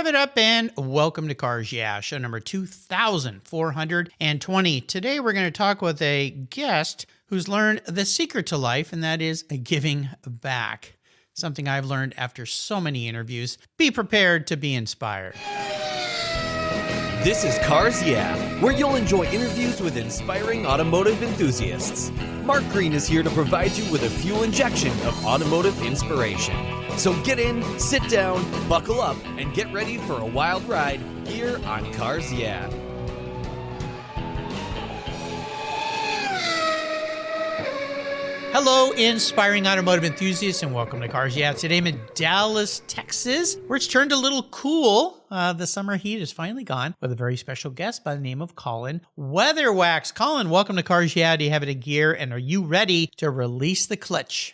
Rev it up and welcome to Cars Yeah, show number 2420. Today we're going to talk with a guest who's learned the secret to life, and that is giving back. Something I've learned after so many interviews. Be prepared to be inspired. This is Cars Yeah, where you'll enjoy interviews with inspiring automotive enthusiasts. Mark Greene is here to provide you with a fuel injection of automotive inspiration. So get in, sit down, buckle up, and get ready for a wild ride here on Cars Yeah. Hello, inspiring automotive enthusiasts, and welcome to Cars Yeah. Today I'm in Dallas, Texas, where it's turned a little cool. The summer heat is finally gone with a very special guest by the name of Colin Weatherwax. Colin, welcome to Cars Yeah. Do you have it in gear, and are you ready to release the clutch?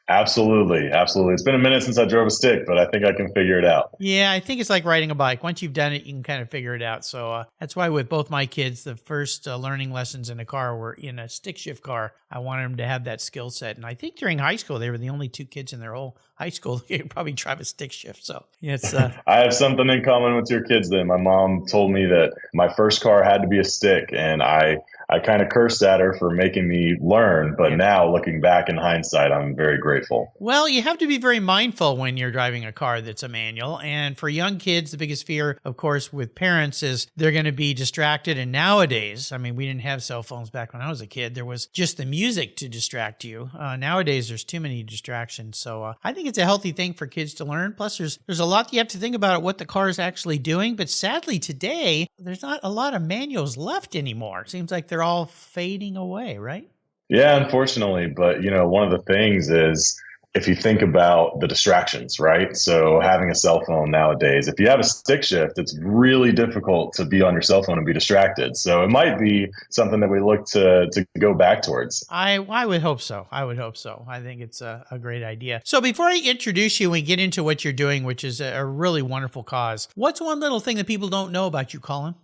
Absolutely. It's been a minute since I drove a stick, but I think I can figure it out. Yeah, I think it's like riding a bike. Once you've done it, you can kind of figure it out. So that's why with both my kids, the first learning lessons in a car were in a stick shift car. I wanted them to have that skill set. And I think during high school, they were the only two kids in their whole high school who could probably drive a stick shift. So it's... I have something in common with your kids then. My mom told me that my first car had to be a stick, and I kind of cursed at her for making me learn, but now looking back in hindsight, I'm very grateful. Well, you have to be very mindful when you're driving a car that's a manual. And for young kids, the biggest fear, of course, with parents is they're going to be distracted. And nowadays, I mean, we didn't have cell phones back when I was a kid. There was just the music to distract you. Nowadays, there's too many distractions. So I think it's a healthy thing for kids to learn. Plus, there's a lot you have to think about what the car is actually doing. But sadly, today, there's not a lot of manuals left anymore. It seems like they're all fading away, right? Yeah, unfortunately. But, one of the things is if you think about the distractions, right? So having a cell phone nowadays, if you have a stick shift, it's really difficult to be on your cell phone and be distracted. So it might be something that we look to go back towards. I would hope so. I think it's a great idea. So before I introduce you and get into what you're doing, which is a really wonderful cause, what's one little thing that people don't know about you, Colin?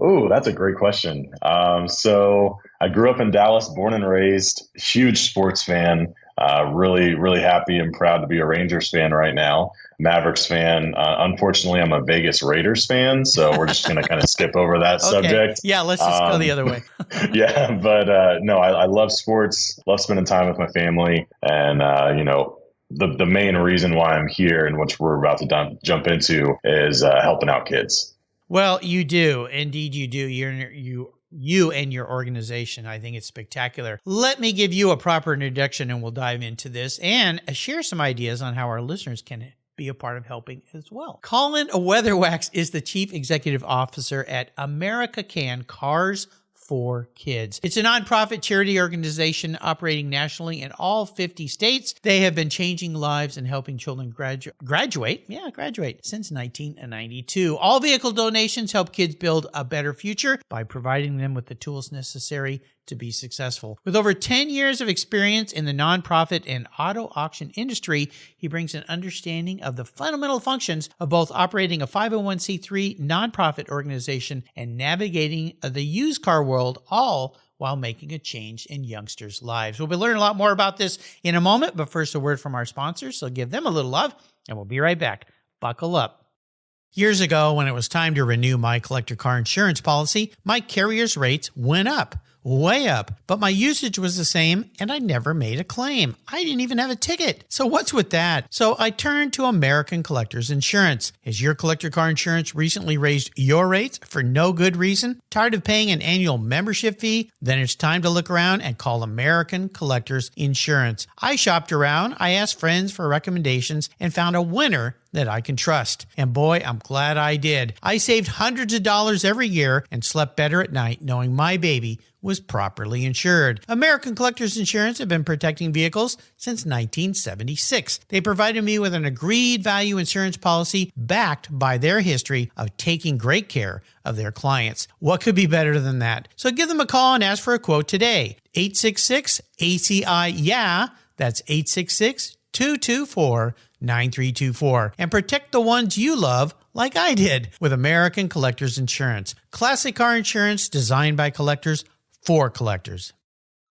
Oh, that's a great question. So I grew up in Dallas, born and raised, huge sports fan, really, really happy and proud to be a Rangers fan right now. Mavericks fan. Unfortunately, I'm a Vegas Raiders fan, so we're just going to kind of skip over that subject. Yeah, let's just go the other way. Yeah, but no, I love sports, love spending time with my family, and the main reason why I'm here and which we're about to jump into is helping out kids. Well, you do. Indeed, you do. You and your organization. I think it's spectacular. Let me give you a proper introduction and we'll dive into this and share some ideas on how our listeners can be a part of helping as well. Colin Weatherwax is the Chief Executive Officer at America Can Cars for Kids. It's a nonprofit charity organization operating nationally in all 50 states. They have been changing lives and helping children graduate since 1992. All vehicle donations help kids build a better future by providing them with the tools necessary to be successful. With over 10 years of experience in the nonprofit and auto auction industry, he brings an understanding of the fundamental functions of both operating a 501c3 nonprofit organization and navigating the used car world, all while making a change in youngsters' lives. We'll be learning a lot more about this in a moment, but first a word from our sponsors, so give them a little love, and we'll be right back. Buckle up. Years ago, when it was time to renew my collector car insurance policy, my carrier's rates went up. Way up, but my usage was the same and I never made a claim. I didn't even have a ticket. So what's with that? So I turned to American Collectors Insurance. Has your collector car insurance recently raised your rates for no good reason? Tired of paying an annual membership fee? Then it's time to look around and call American Collectors Insurance. I shopped around, I asked friends for recommendations, and found a winner that I can trust. And boy, I'm glad I did. I saved hundreds of dollars every year and slept better at night knowing my baby was properly insured. American Collectors Insurance have been protecting vehicles since 1976. They provided me with an agreed value insurance policy backed by their history of taking great care of their clients. What could be better than that? So give them a call and ask for a quote today. 866-ACI-YEAH. That's 866-224-9324. And protect the ones you love like I did with American Collectors Insurance. Classic car insurance designed by collectors for collectors.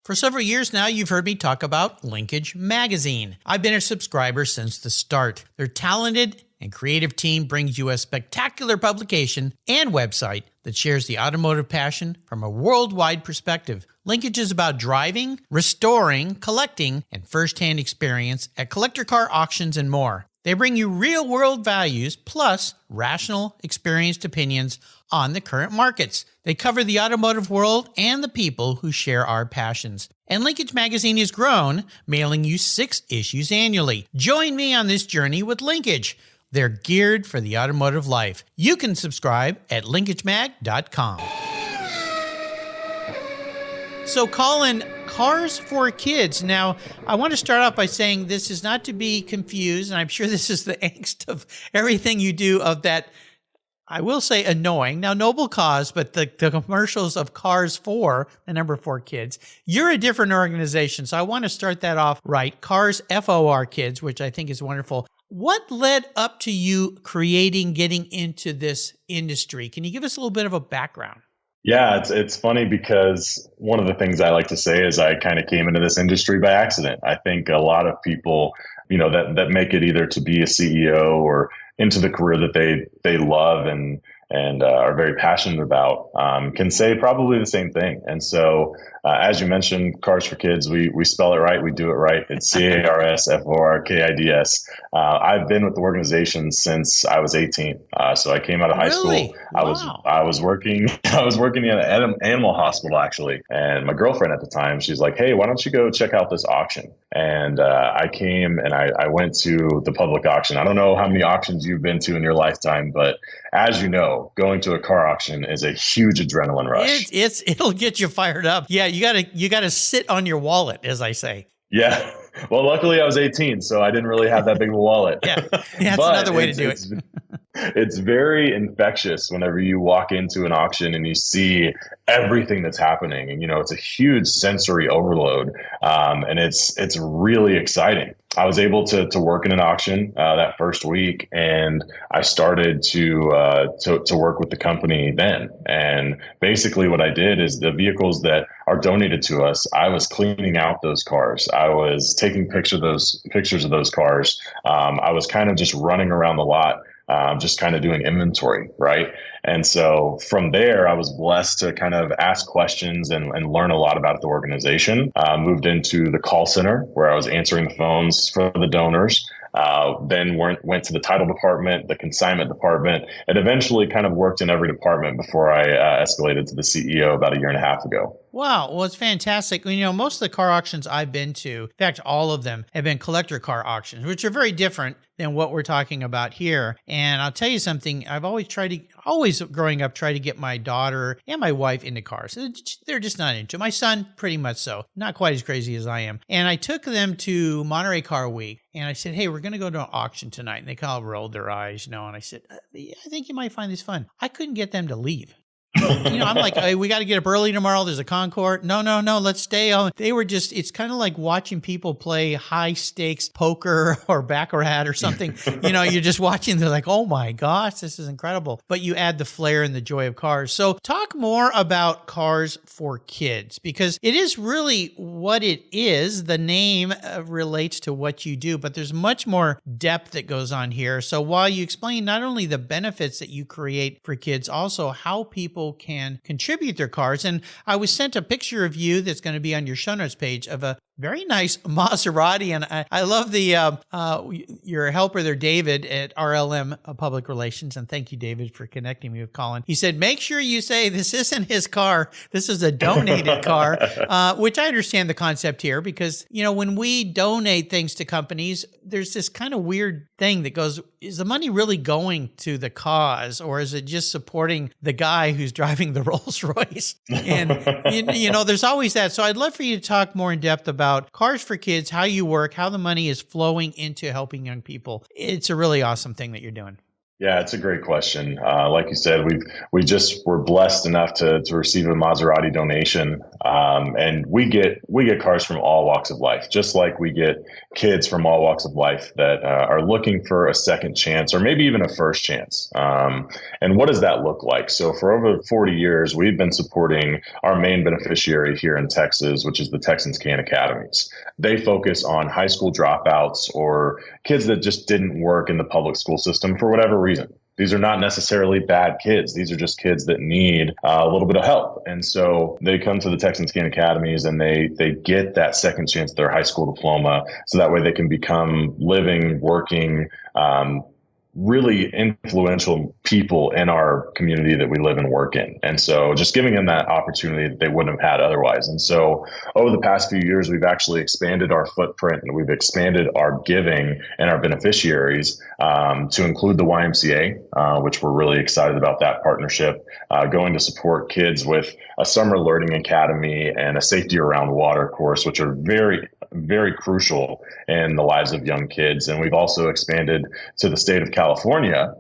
For several years now, you've heard me talk about Linkage Magazine. I've been a subscriber since the start. They're talented and creative team brings you a spectacular publication and website that shares the automotive passion from a worldwide perspective. Linkage is about driving, restoring, collecting, and first-hand experience at collector car auctions and more. They bring you real-world values plus rational, experienced opinions on the current markets. They cover the automotive world and the people who share our passions. And Linkage Magazine has grown, mailing you 6 issues annually. Join me on this journey with Linkage. They're geared for the automotive life. You can subscribe at linkagemag.com. So, Colin, Cars for Kids. Now, I want to start off by saying this is not to be confused, and I'm sure this is the angst of everything you do of that, I will say, annoying, now noble cause, but the commercials of Cars for, the number 4 Kids. You're a different organization, so I want to start that off right. Cars FOR Kids, which I think is wonderful. What led up to you getting into this industry? Can you give us a little bit of a background? Yeah, it's funny because one of the things I like to say is I kind of came into this industry by accident. I think a lot of people, that make it either to be a CEO or into the career that they love and are very passionate about can say probably the same thing. And so, as you mentioned, Cars for Kids, we spell it right, we do it right. It's CARSFORKIDS. I've been with the organization since I was 18. So I came out of high school. Wow. I was working in an animal hospital actually, and my girlfriend at the time, she's like, "Hey, why don't you go check out this auction?" And I came and I went to the public auction. I don't know how many auctions you've been to in your lifetime, but as you know, going to a car auction is a huge adrenaline rush. It'll get you fired up. Yeah, you gotta sit on your wallet, as I say. Yeah. Well, luckily I was 18, so I didn't really have that big of a wallet. Yeah, that's another way to do it. It's very infectious whenever you walk into an auction and you see everything that's happening. And, it's a huge sensory overload. And it's really exciting. I was able to work in an auction that first week, and I started to work with the company then. And basically what I did is the vehicles that are donated to us, I was cleaning out those cars. I was taking pictures of those cars. I was kind of just running around the lot, just kind of doing inventory, right? And so from there, I was blessed to kind of ask questions and learn a lot about the organization. Moved into the call center where I was answering the phones for the donors. Then went to the title department, the consignment department, and eventually kind of worked in every department before I escalated to the CEO about 1.5 years ago. Wow. Well, it's fantastic. Most of the car auctions I've been to, in fact, all of them have been collector car auctions, which are very different than what we're talking about here. And I'll tell you something, I've always growing up, tried to get my daughter and my wife into cars. They're just not into it. My son, pretty much so. Not quite as crazy as I am. And I took them to Monterey Car Week, and I said, "Hey, we're going to go to an auction tonight." And they kind of rolled their eyes, and I said, "I think you might find this fun." I couldn't get them to leave. I'm like, "Hey, we got to get up early tomorrow. There's a Concours." No, let's stay on. They were it's kind of like watching people play high stakes poker or baccarat or something. You're just watching. They're like, "Oh my gosh, this is incredible." But you add the flair and the joy of cars. So talk more about Cars for Kids, because it is really what it is. The name relates to what you do, but there's much more depth that goes on here. So while you explain not only the benefits that you create for kids, also how people can contribute their cars. And I was sent a picture of you that's going to be on your show notes page of a very nice Maserati. And I love your helper there, David at RLM Public Relations. And thank you, David, for connecting me with Colin. He said, make sure you say this isn't his car. This is a donated car, which I understand the concept here because, when we donate things to companies, there's this kind of weird thing that goes, is the money really going to the cause, or is it just supporting the guy who's driving the Rolls Royce? And, there's always that. So I'd love for you to talk more in depth about Cars for Kids, how you work, how the money is flowing into helping young people. It's a really awesome thing that you're doing. Yeah, it's a great question. Like you said, we just were blessed enough to receive a Maserati donation, and we get cars from all walks of life, just like we get kids from all walks of life that are looking for a second chance or maybe even a first chance. And what does that look like? So for over 40 years, we've been supporting our main beneficiary here in Texas, which is the Texans Can Academies. They focus on high school dropouts or kids that just didn't work in the public school system for whatever reason. These are not necessarily bad kids. These are just kids that need a little bit of help. And so they come to the Texans Can Academies and they get that second chance at their high school diploma. So that way they can become living, working, really influential people in our community that we live and work in. And so just giving them that opportunity that they wouldn't have had otherwise. And so over the past few years, we've actually expanded our footprint and we've expanded our giving and our beneficiaries to include the YMCA, which we're really excited about that partnership, going to support kids with a summer learning academy and a safety around water course, which are very, very crucial in the lives of young kids. And we've also expanded to the state of California,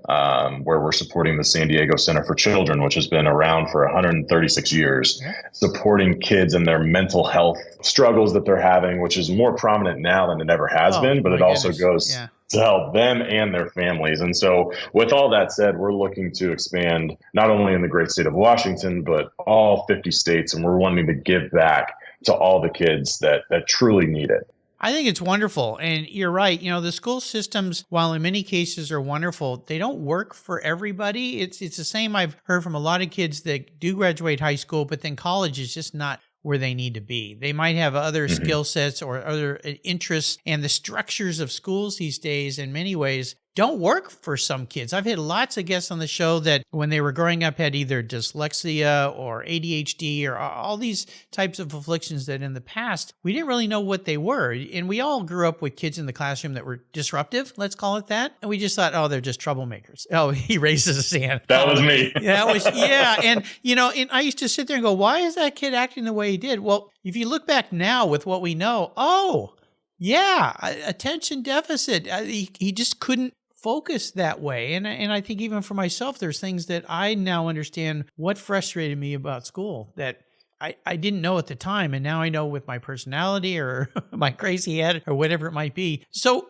where we're supporting the San Diego Center for Children, which has been around for 136 years, supporting kids and their mental health struggles that they're having, which is more prominent now than it ever has been, but it also goes to help them and their families. And so with all that said, we're looking to expand not only in the great state of Washington, but all 50 states. And we're wanting to give back to all the kids that truly need it. I think it's wonderful. And you're right. You know, the school systems, while in many cases are wonderful, they don't work for everybody. It's the same I've heard from a lot of kids that do graduate high school, but then college is just not where they need to be. They might have other skill sets or other interests, and the structures of schools these days in many ways don't work for some kids. I've had lots of guests on the show that when they were growing up had either dyslexia or ADHD or all these types of afflictions that in the past we didn't really know what they were. And we all grew up with kids in the classroom that were disruptive, let's call it that. And we just thought, oh, they're just troublemakers. Oh, he raises his hand. That was me. And you know, and I used to sit there and go, why is that kid acting the way he did? Well, if you look back now with what we know, attention deficit. He just couldn't focus that way. And I think even for myself, there's things that I now understand what frustrated me about school that I didn't know at the time. And now I know with my personality or my crazy head or whatever it might be. So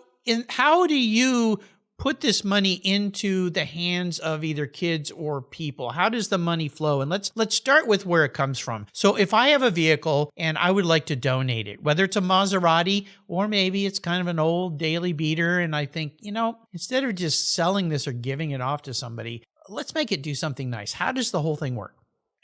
how do you put this money into the hands of either kids or people? How does the money flow? And let's start with where it comes from. So if I have a vehicle and I would like to donate it, whether it's a Maserati or maybe it's kind of an old daily beater, and I think, you know, instead of just selling this or giving it off to somebody, let's make it do something nice. How does the whole thing work?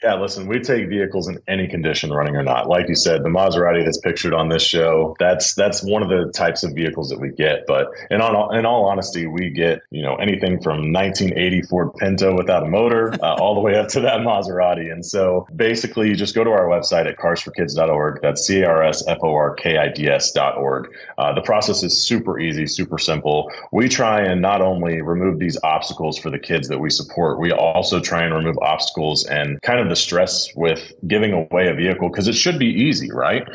Yeah, listen, we take vehicles in any condition, running or not. Like you said, the Maserati that's pictured on this show, that's one of the types of vehicles that we get. But in all honesty, we get, you know, anything from 1980 Ford Pinto without a motor all the way up to that Maserati. And so basically, you just go to our website at carsforkids.org. That's carsforkids.org. The process is super easy, super simple. We try and not only remove these obstacles for the kids that we support, we also try and remove obstacles and kind of the stress with giving away a vehicle, because it should be easy, right?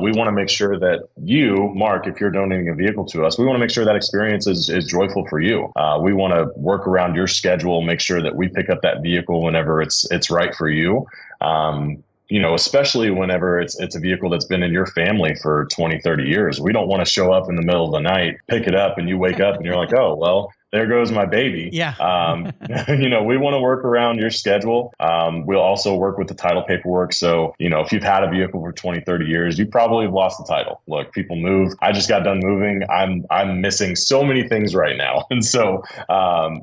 We want to make sure that you, Mark, if you're donating a vehicle to us, we want to make sure that experience is joyful for you. We want to work around your schedule, make sure that we pick up that vehicle whenever it's right for you. You know, especially whenever it's a vehicle that's been in your family for 20, 30 years. We don't want to show up in the middle of the night, pick it up, and you wake up and you're like, oh, well, there goes my baby. Yeah. You know, we want to work around your schedule. We'll also work with the title paperwork. So, you know, if you've had a vehicle for 20, 30 years, you probably have lost the title. Look, people move. I just got done moving. I'm missing so many things right now. And so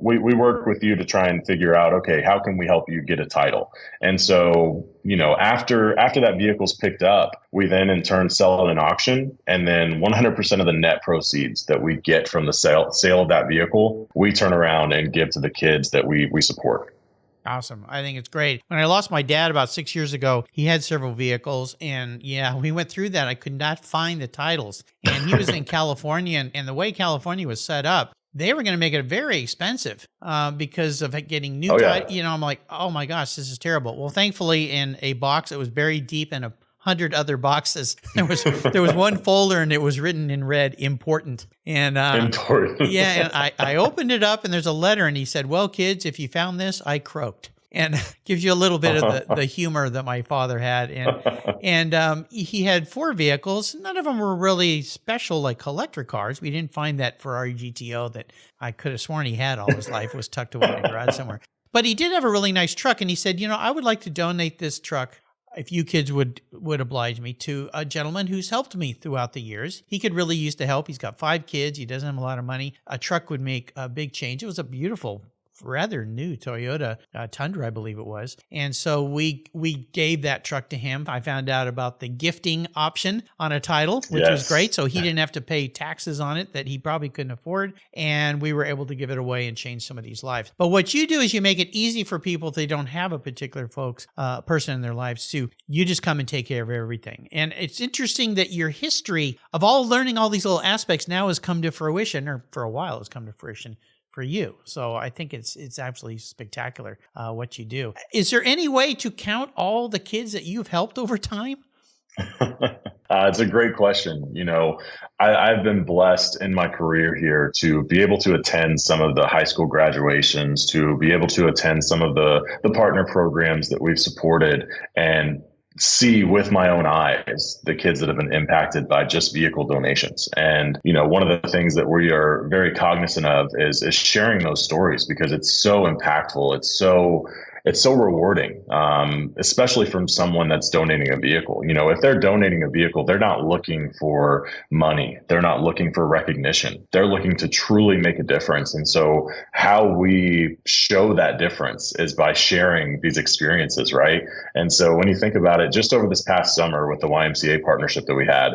we work with you to try and figure out, okay, how can we help you get a title? And so, you know, after that vehicle's picked up, we then in turn sell it in auction. And then 100% of the net proceeds that we get from the sale of that vehicle, we turn around and give to the kids that we support. Awesome. I think it's great. When I lost my dad about 6 years ago, he had several vehicles. And yeah, we went through that. I could not find the titles. And he was in California. And the way California was set up, they were going to make it very expensive because of getting new titles. You know, I'm like, oh my gosh, this is terrible. Well, thankfully, in a box that was buried deep in a 100 other boxes. There was one folder and it was written in red, important. And Important. yeah, and I opened it up and there's a letter and he said, well, kids, if you found this, I croaked. And gives you a little bit of the humor that my father had. And he had 4 vehicles. None of them were really special like collector cars. We didn't find that Ferrari GTO that I could have sworn he had all his life was tucked away in a garage somewhere. But he did have a really nice truck. And he said, I would like to donate this truck, if you kids would oblige me, to a gentleman who's helped me throughout the years. He could really use the help. He's got 5 kids. He doesn't have a lot of money. A truck would make a big change. It was a beautiful, rather new Toyota Tundra, I believe it was. And so we gave that truck to him. I found out about the gifting option on a title, which was great. So he didn't have to pay taxes on it that he probably couldn't afford. And we were able to give it away and change some of these lives. But what you do is you make it easy for people if they don't have a particular person in their lives to, you just come and take care of everything. And it's interesting that your history of all learning all these little aspects now has come to fruition, or for a while has come to fruition for you. So I think it's absolutely spectacular what you do. Is there any way to count all the kids that you've helped over time? It's a great question. I've been blessed in my career here to be able to attend some of the high school graduations, to be able to attend some of the partner programs that we've supported, and see with my own eyes the kids that have been impacted by just vehicle donations. And, one of the things that we are very cognizant of is sharing those stories, because it's so impactful. It's so rewarding, especially from someone that's donating a vehicle. If they're donating a vehicle, they're not looking for money. They're not looking for recognition. They're looking to truly make a difference. And so how we show that difference is by sharing these experiences, right? And so when you think about it, just over this past summer with the YMCA partnership that we had,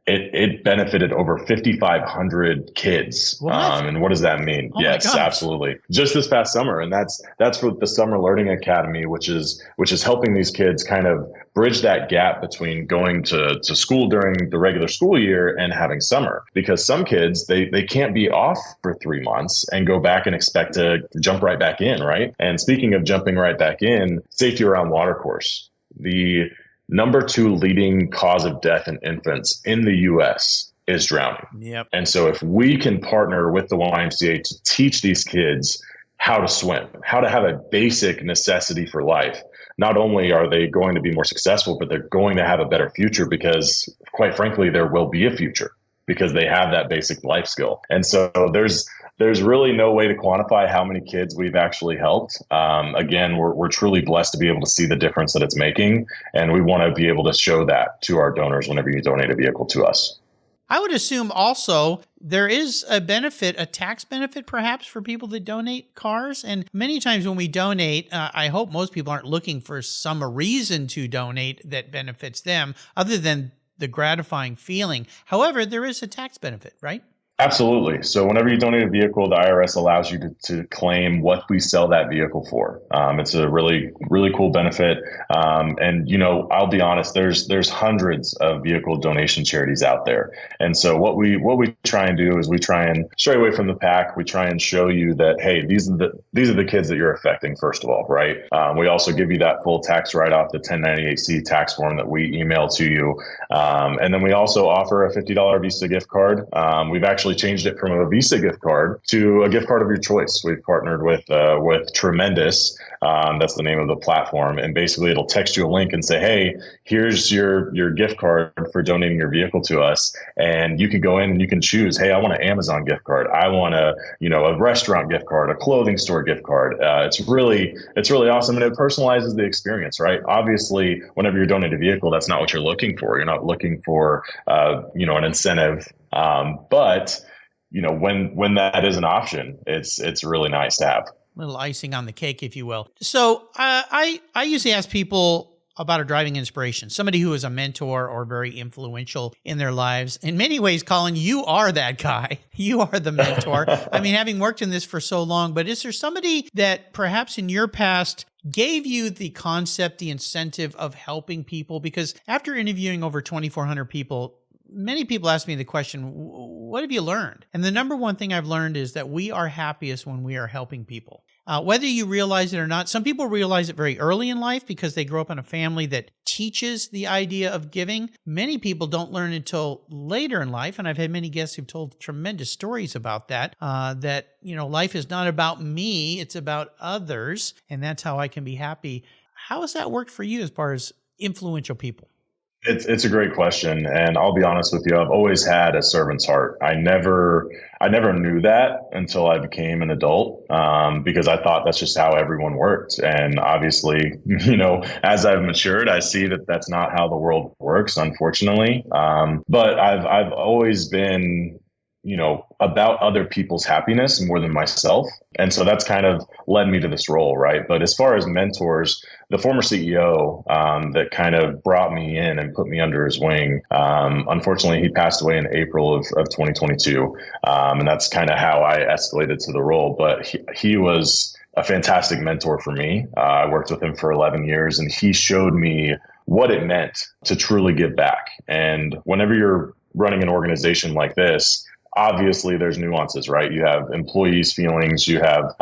it benefited over 5,500 kids. What? And what does that mean? Oh yes, absolutely. Just this past summer. And that's for the Summer Learning Academy, which is helping these kids kind of bridge that gap between going to school during the regular school year and having summer. Because some kids, they can't be off for 3 months and go back and expect to jump right back in, right? And speaking of jumping right back in, safety around watercourse. The number 2 leading cause of death in infants in the U.S. is drowning. Yep. And so if we can partner with the YMCA to teach these kids how to swim, how to have a basic necessity for life, not only are they going to be more successful, but they're going to have a better future, because quite frankly, there will be a future because they have that basic life skill. And so there's really no way to quantify how many kids we've actually helped. Again, we're truly blessed to be able to see the difference that it's making. And we want to be able to show that to our donors whenever you donate a vehicle to us. I would assume also there is a benefit, a tax benefit perhaps, for people that donate cars. And many times when we donate, I hope most people aren't looking for some reason to donate that benefits them other than the gratifying feeling. However, there is a tax benefit, right? Absolutely. So whenever you donate a vehicle, the IRS allows you to claim what we sell that vehicle for. It's a really, really cool benefit. And, I'll be honest, there's hundreds of vehicle donation charities out there. And so what we try and do is we try and stray away from the pack. We try and show you that, hey, these are the kids that you're affecting, first of all, right? We also give you that full tax write-off, the 1098C tax form that we email to you. And then we also offer a $50 Visa gift card. We've actually changed it from a Visa gift card to a gift card of your choice. We've partnered with Tremendous. That's the name of the platform. And basically it'll text you a link and say, hey, here's your gift card for donating your vehicle to us. And you can go in and you can choose, hey, I want an Amazon gift card. I want a restaurant gift card, a clothing store gift card. It's really awesome. And it personalizes the experience, right? Obviously, whenever you're donating a vehicle, that's not what you're looking for. You're not looking for, an incentive. But when that is an option, it's really nice to have. Little icing on the cake, if you will. So I usually ask people about a driving inspiration, somebody who is a mentor or very influential in their lives. In many ways, Colin, you are that guy. You are the mentor. I mean, having worked in this for so long, but is there somebody that perhaps in your past gave you the concept, the incentive of helping people? Because after interviewing over 2,400 people, many people ask me the question, what have you learned? And the number one thing I've learned is that we are happiest when we are helping people. Whether you realize it or not, some people realize it very early in life because they grow up in a family that teaches the idea of giving. Many people don't learn until later in life, and I've had many guests who've told tremendous stories about that, life is not about me, it's about others, and that's how I can be happy. How has that worked for you as far as influential people? It's a great question, and I'll be honest with you. I've always had a servant's heart. I never knew that until I became an adult, because I thought that's just how everyone worked. And obviously, as I've matured, I see that that's not how the world works, unfortunately. But I've always been, about other people's happiness more than myself. And so that's kind of led me to this role, right? But as far as mentors, the former CEO that kind of brought me in and put me under his wing, unfortunately, he passed away in April of 2022. And that's kind of how I escalated to the role. But he was a fantastic mentor for me. I worked with him for 11 years, and he showed me what it meant to truly give back. And whenever you're running an organization like this, obviously there's nuances, right? You have employees' feelings, you have,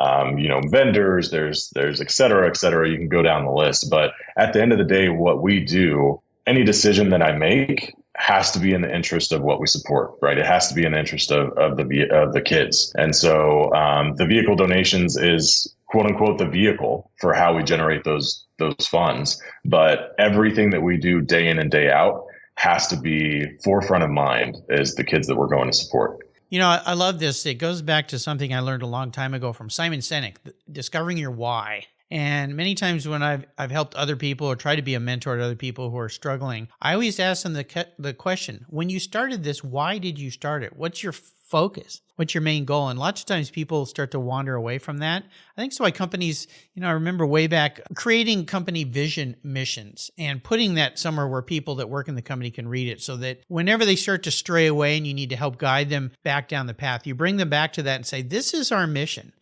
vendors, there's et cetera, et cetera. You can go down the list. But at the end of the day, what we do, any decision that I make has to be in the interest of what we support, right? It has to be in the interest of the kids. And so the vehicle donations is quote unquote the vehicle for how we generate those funds. But everything that we do day in and day out has to be forefront of mind as the kids that we're going to support. I love this. It goes back to something I learned a long time ago from Simon Sinek, discovering your why. And many times when I've helped other people or tried to be a mentor to other people who are struggling, I always ask them the question, when you started this, why did you start it? What's your focus? What's your main goal? And lots of times people start to wander away from that. I think that's why companies, I remember way back creating company vision missions and putting that somewhere where people that work in the company can read it, so that whenever they start to stray away and you need to help guide them back down the path, you bring them back to that and say, this is our mission.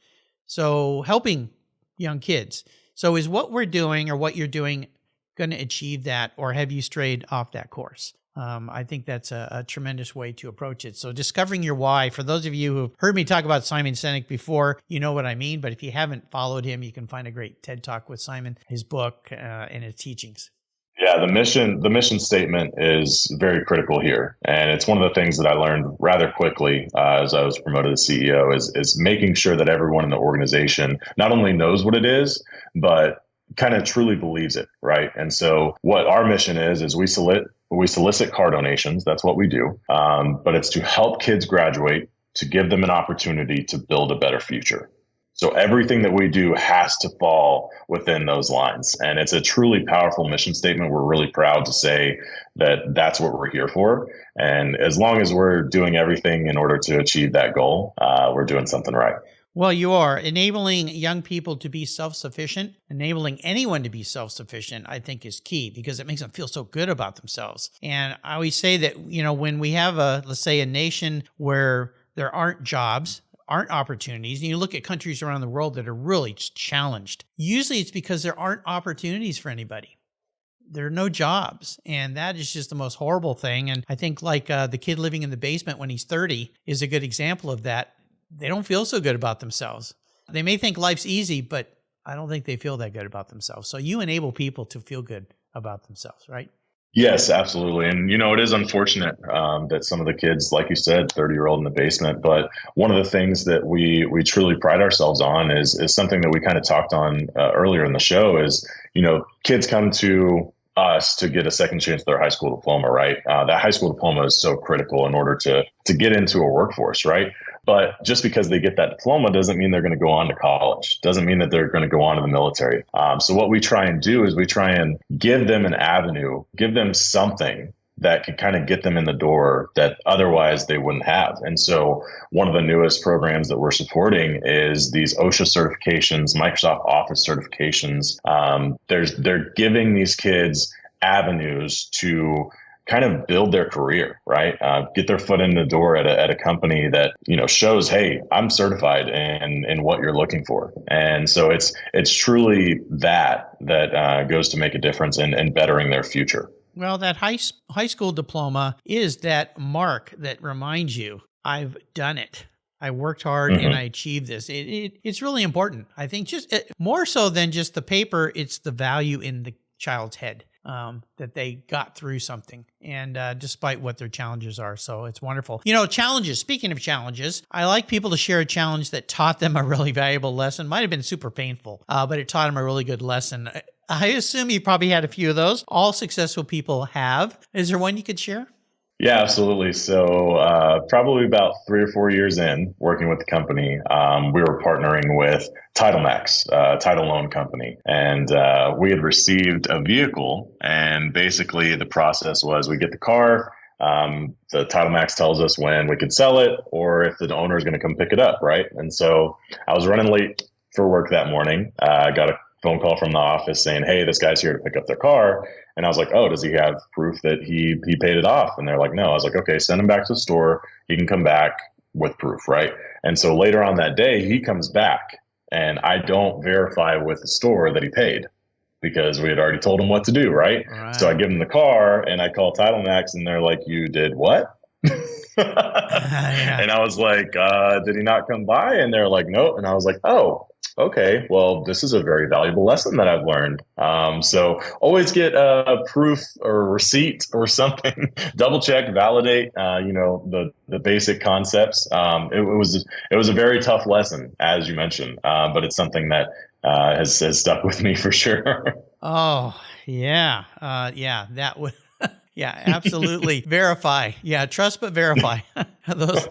So helping young kids. So is what we're doing or what you're doing going to achieve that, or have you strayed off that course? I think that's a tremendous way to approach it. So discovering your why, for those of you who've heard me talk about Simon Sinek before, you know what I mean. But if you haven't followed him, you can find a great TED Talk with Simon, his book, and his teachings. Yeah, the mission statement is very critical here. And it's one of the things that I learned rather quickly as I was promoted to CEO is making sure that everyone in the organization not only knows what it is, but kind of truly believes it, right? And so what our mission is we solicit car donations. That's what we do. But it's to help kids graduate, to give them an opportunity to build a better future. So everything that we do has to fall within those lines. And it's a truly powerful mission statement. We're really proud to say that that's what we're here for. And as long as we're doing everything in order to achieve that goal, we're doing something right. Well, you are enabling young people to be self-sufficient. Enabling anyone to be self-sufficient, I think, is key because it makes them feel so good about themselves. And I always say that, when we have let's say a nation where there aren't jobs, aren't opportunities, and you look at countries around the world that are really challenged, usually it's because there aren't opportunities for anybody. There are no jobs. And that is just the most horrible thing. And I think the kid living in the basement when he's 30 is a good example of that. They don't feel so good about themselves. They may think life's easy, but I don't think they feel that good about themselves. So you enable people to feel good about themselves, right? Yes, absolutely. And, it is unfortunate that some of the kids, like you said, 30-year-old in the basement. But one of the things that we truly pride ourselves on is something that we kind of talked on earlier in the show is, kids come to us to get a second chance at their high school diploma, right? That high school diploma is so critical in order to get into a workforce, right? But just because they get that diploma doesn't mean they're going to go on to college. Doesn't mean that they're going to go on to the military. So what we try and do is we try and give them an avenue, give them something that could kind of get them in the door that otherwise they wouldn't have. And so one of the newest programs that we're supporting is these OSHA certifications, Microsoft Office certifications. They're giving these kids avenues to kind of build their career, right? Get their foot in the door at a company that, shows, hey, I'm certified in what you're looking for. And so it's truly that goes to make a difference in bettering their future. Well, that high school diploma is that mark that reminds you, I've done it. I worked hard and I achieved this. It's really important. I think just more so than just the paper, it's the value in the child's head. That they got through something, and despite what their challenges are. So it's wonderful. Challenges. Speaking of challenges, I like people to share a challenge that taught them a really valuable lesson. Might have been super painful, but it taught them a really good lesson. I assume you probably had a few of those. All successful people have. Is there one you could share? Yeah, absolutely. So probably about 3 or 4 years in working with the company, we were partnering with TitleMax, title loan company, and we had received a vehicle. And basically, the process was we get the car. The TitleMax tells us when we can sell it, or if the owner is going to come pick it up, right? And so I was running late for work that morning. I got a phone call from the office saying, "Hey, this guy's here to pick up their car." And I was like, "Oh, does he have proof that he paid it off?" And they're like, "No." I was like, "Okay, send him back to the store. He can come back with proof," right? And so later on that day, he comes back, and I don't verify with the store that he paid because we had already told him what to do, right? So I give him the car, and I call TitleMax, and they're like, "You did what?" And I was like, "Did he not come by?" And they're like, "Nope." And I was like, "Oh, okay, well, this is a very valuable lesson that I've learned." So always get a proof or receipt or something. Double check, validate. The basic concepts. It was a very tough lesson, as you mentioned, but it's something that has stuck with me for sure. Oh, yeah. That would. Yeah, absolutely. Verify. Yeah, trust but verify. those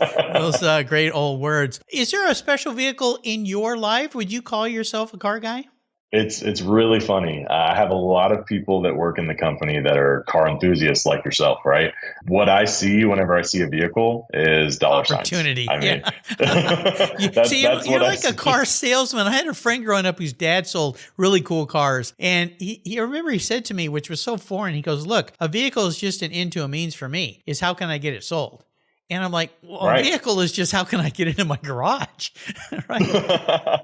great old words. Is there a special vehicle in your life? Would you call yourself a car guy? It's really funny. I have a lot of people that work in the company that are car enthusiasts like yourself, right? What I see whenever I see a vehicle is dollar Opportunity. signs. I mean, You're like a car salesman. I had a friend growing up whose dad sold really cool cars. And I remember he said to me, which was so foreign, he goes, "Look, a vehicle is just an end to a means for me, is how can I get it sold?" And I'm like, well, right. A vehicle is just how can I get it in my garage? Right.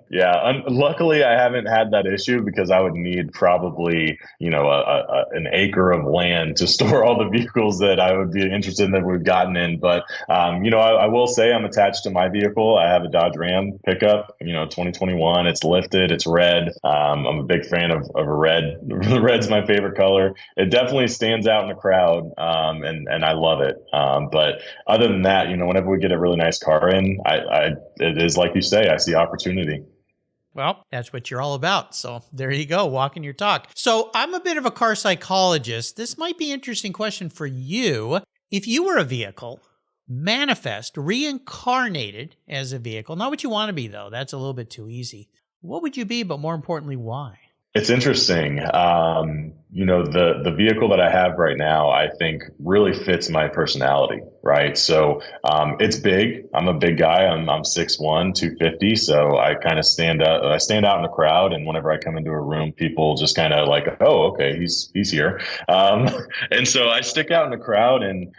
Yeah. Luckily, I haven't had that issue because I would need probably, an acre of land to store all the vehicles that I would be interested in that we've gotten in. But, I will say I'm attached to my vehicle. I have a Dodge Ram pickup, 2021. It's lifted. It's red. I'm a big fan of a red. Red's my favorite color. It definitely stands out in the crowd. And I love it. But other than that, whenever we get a really nice car in, it is like you say, I see opportunity. Well, that's what you're all about. So there you go, walking your talk. So I'm a bit of a car psychologist. This might be an interesting question for you. If you were a vehicle, manifest, reincarnated as a vehicle, not what you want to be though, that's a little bit too easy. What would you be, but more importantly, why? It's interesting. The vehicle that I have right now, I think really fits my personality, right? So it's big. I'm a big guy. I'm 6'1", 250. So I kind of stand out. I stand out in the crowd, and whenever I come into a room, people just kind of like, "Oh, okay, he's here." And so I stick out in the crowd. And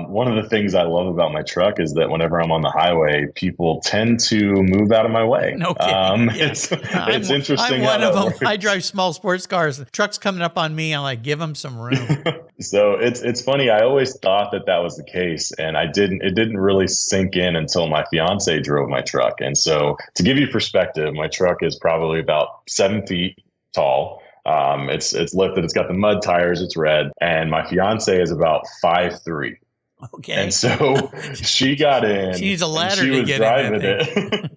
one of the things I love about my truck is that whenever I'm on the highway, people tend to move out of my way. No kidding. It's interesting. I'm one of them. Works. I drive small sports cars. The truck's coming up on me. I'm like, give them some room. So it's funny. I always thought that was the case, and it didn't really sink in until my fiance drove my truck. And so to give you perspective, my truck is probably about 7 feet tall. It's lifted. It's got the mud tires. It's red. And my fiance is about 5'3". Okay. And so she got in. She needs a ladder to get in.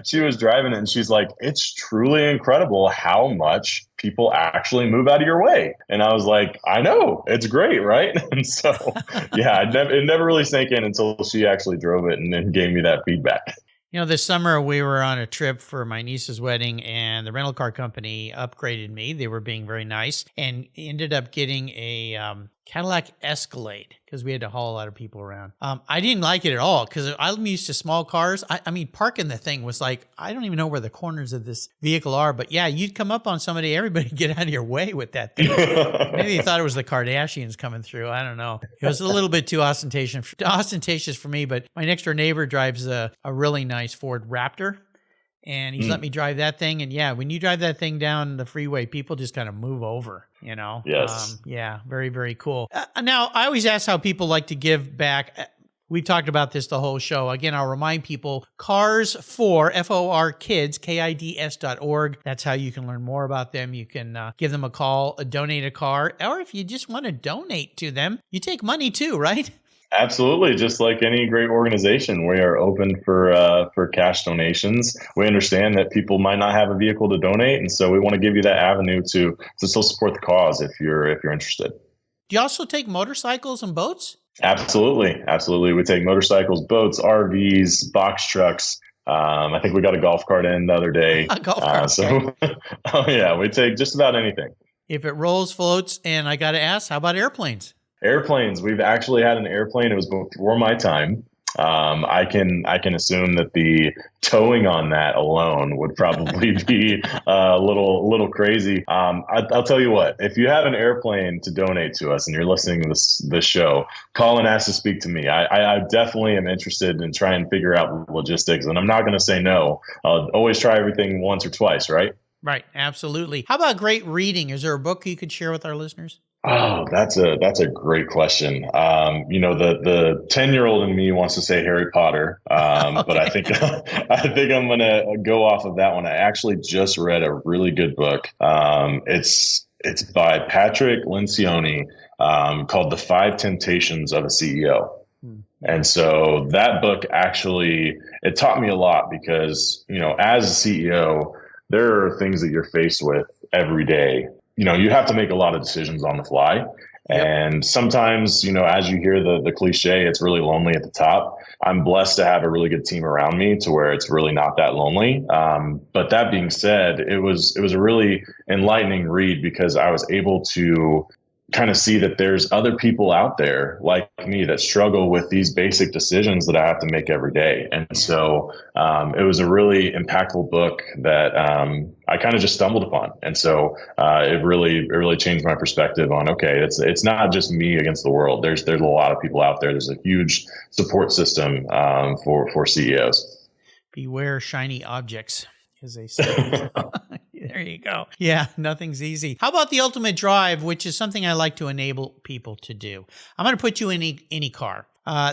She was driving it, and she's like, "It's truly incredible how much people actually move out of your way." And I was like, "I know, it's great, right?" And so, it never really sank in until she actually drove it and then gave me that feedback. This summer we were on a trip for my niece's wedding, and the rental car company upgraded me. They were being very nice and ended up getting a Cadillac Escalade because we had to haul a lot of people around. I didn't like it at all because I'm used to small cars. I mean, parking the thing was like, I don't even know where the corners of this vehicle are. But yeah, you'd come up on somebody, everybody get out of your way with that thing. Maybe they thought it was the Kardashians coming through. I don't know. It was a little bit too ostentatious for me. But my next door neighbor drives a really nice Ford Raptor. And he's let me drive that thing. And yeah, when you drive that thing down the freeway, people just kind of move over, Yes. Very, very cool. Now, I always ask how people like to give back. We've talked about this the whole show. Again, I'll remind people, Cars for, F-O-R, kids, KIDS.org. That's how you can learn more about them. You can give them a call, donate a car, or if you just want to donate to them, you take money too, right? Absolutely. Just like any great organization, we are open for cash donations. We understand that people might not have a vehicle to donate, and so we want to give you that avenue to still support the cause if you're interested. Do you also take motorcycles and boats? Absolutely. We take motorcycles, boats, RVs, box trucks. I think we got a golf cart in the other day. A golf cart. Okay. Oh yeah, we take just about anything. If it rolls, floats, and I got to ask, how about airplanes? Airplanes. We've actually had an airplane. It was before my time. I can assume that the towing on that alone would probably be a little crazy. I'll tell you what, if you have an airplane to donate to us and you're listening to this show, Colin asked to speak to me. I definitely am interested in trying to figure out the logistics, and I'm not going to say no. I'll always try everything once or twice, right? Right. Absolutely. How about great reading? Is there a book you could share with our listeners? Oh, that's a great question. The 10-year-old in me wants to say Harry Potter, Okay. but I think I'm gonna go off of that one. I actually just read a really good book. It's by Patrick Lencioni, called The Five Temptations of a CEO. And so that book actually, it taught me a lot because, as a CEO, there are things that you're faced with every day. You have to make a lot of decisions on the fly. Yep. And sometimes, as you hear the cliche, it's really lonely at the top. I'm blessed to have a really good team around me to where it's really not that lonely. But that being said, it was a really enlightening read because I was able to kind of see that there's other people out there like me that struggle with these basic decisions that I have to make every day. And so it was a really impactful book that I kind of just stumbled upon. And so it really changed my perspective on, okay, it's not just me against the world. There's a lot of people out there. There's a huge support system for CEOs. Beware shiny objects, as they say. There you go. Yeah, nothing's easy. How about the ultimate drive, which is something I like to enable people to do? I'm going to put you in any car.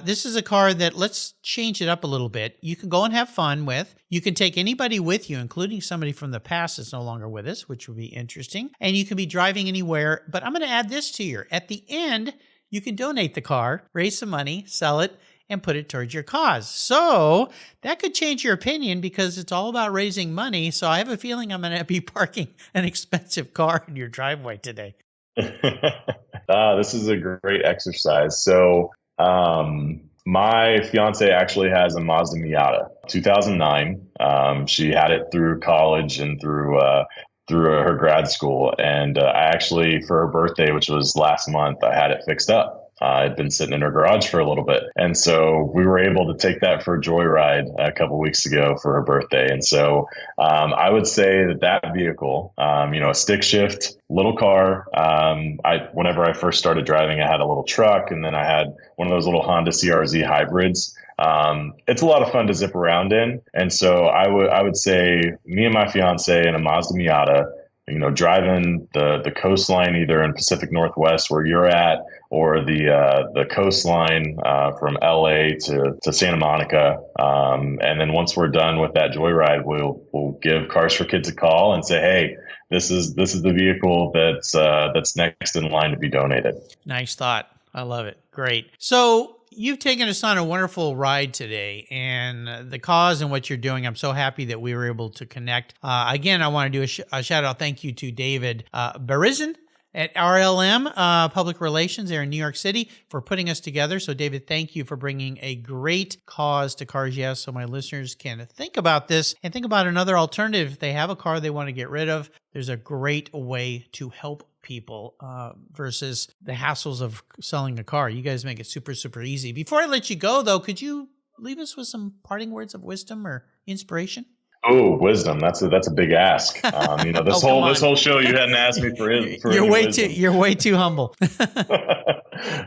This is a car that, let's change it up a little bit. You can go and have fun with. You can take anybody with you, including somebody from the past that's no longer with us, which would be interesting. And you can be driving anywhere. But I'm going to add this to you. At the end, you can donate the car, raise some money, sell it, and put it towards your cause. So that could change your opinion because it's all about raising money. So I have a feeling I'm going to be parking an expensive car in your driveway today. This is a great exercise. So my fiance actually has a Mazda Miata, 2009. She had it through college and through her grad school. And I actually, for her birthday, which was last month, I had it fixed up. I'd been sitting in her garage for a little bit. And so we were able to take that for a joyride a couple of weeks ago for her birthday. And so I would say that vehicle, a stick shift, little car. Whenever I first started driving, I had a little truck, and then I had one of those little Honda CRZ hybrids. It's a lot of fun to zip around in. And so I would say me and my fiance in a Mazda Miata, driving the coastline either in Pacific Northwest where you're at, or the coastline from LA to Santa Monica. And then once we're done with that joyride, we'll give Cars for Kids a call and say, hey, this is the vehicle that's next in line to be donated. Nice thought. I love it. Great. So you've taken us on a wonderful ride today, and the cause and what you're doing, I'm so happy that we were able to connect. Again, I want to do a shout out thank you to David Berizin at RLM Public Relations there in New York City for putting us together. So David, thank you for bringing a great cause to Cars Yes, so my listeners can think about this and think about another alternative. If they have a car they want to get rid of, there's a great way to help people versus the hassles of selling a car. You guys make it super, super easy. Before I let you go, though, could you leave us with some parting words of wisdom or inspiration? Oh, wisdom. That's a big ask. This whole show you hadn't asked me for you're way too humble.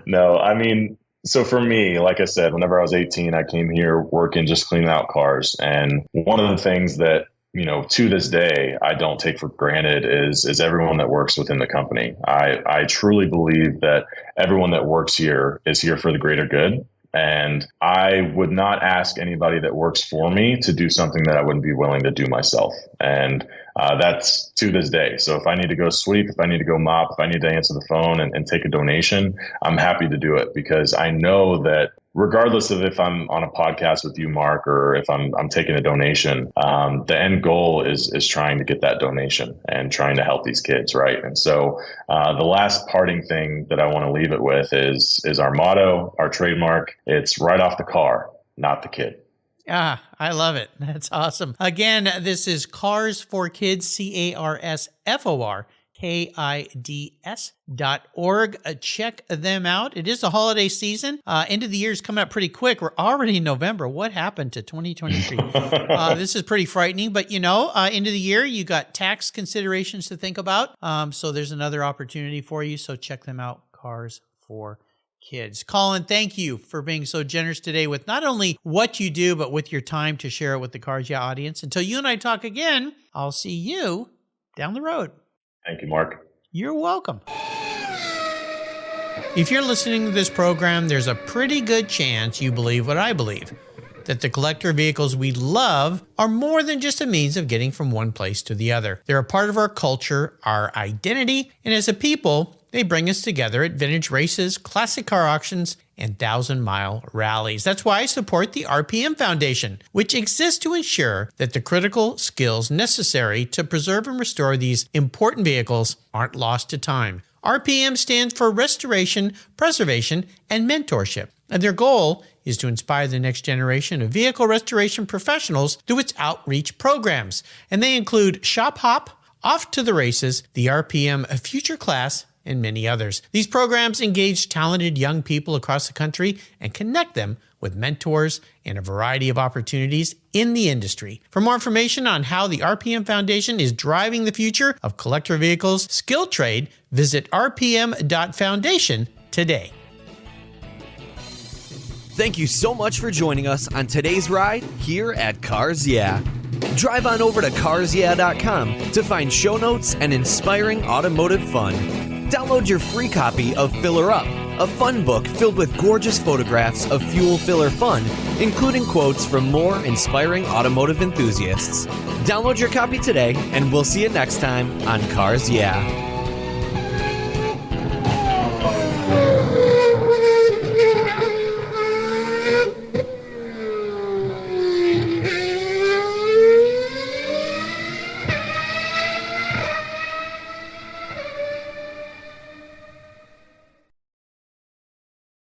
No, I mean, so for me, like I said, whenever I was 18, I came here working, just cleaning out cars. And one of the things that, to this day, I don't take for granted is everyone that works within the company. I truly believe that everyone that works here is here for the greater good. And I would not ask anybody that works for me to do something that I wouldn't be willing to do myself. And that's to this day. So if I need to go sweep, if I need to go mop, if I need to answer the phone and take a donation, I'm happy to do it, because I know that regardless of if I'm on a podcast with you, Mark, or if I'm taking a donation, the end goal is trying to get that donation and trying to help these kids, right? And so the last parting thing that I want to leave it with is our motto, our trademark. It's right off the car, not the kid. Ah, I love it. That's awesome. Again, this is Cars for Kids, CARSFOR. KIDS.org. Check them out. It is the holiday season. End of the year is coming up pretty quick. We're already in November. What happened to 2023? This is pretty frightening, but end of the year, you got tax considerations to think about. So there's another opportunity for you. So check them out. Cars for Kids. Colin, thank you for being so generous today with not only what you do, but with your time to share it with the Cars Yeah audience. Until you and I talk again, I'll see you down the road. Thank you, Mark. You're welcome. If you're listening to this program, there's a pretty good chance you believe what I believe, that the collector vehicles we love are more than just a means of getting from one place to the other. They're a part of our culture, our identity, and as a people, they bring us together at vintage races, classic car auctions, and 1,000-mile rallies. That's why I support the RPM Foundation, which exists to ensure that the critical skills necessary to preserve and restore these important vehicles aren't lost to time. RPM stands for Restoration, Preservation, and Mentorship, and their goal is to inspire the next generation of vehicle restoration professionals through its outreach programs. And they include Shop Hop, Off to the Races, the RPM Future Class, and many others. These programs engage talented young people across the country and connect them with mentors and a variety of opportunities in the industry. For more information on how the RPM Foundation is driving the future of collector vehicles skill trade, visit rpm.foundation today. Thank you so much for joining us on today's ride here at Cars Yeah. Drive on over to carsyeah.com to find show notes and inspiring automotive fun. Download your free copy of Filler Up, a fun book filled with gorgeous photographs of fuel filler fun, including quotes from more inspiring automotive enthusiasts. Download your copy today, and we'll see you next time on Cars Yeah.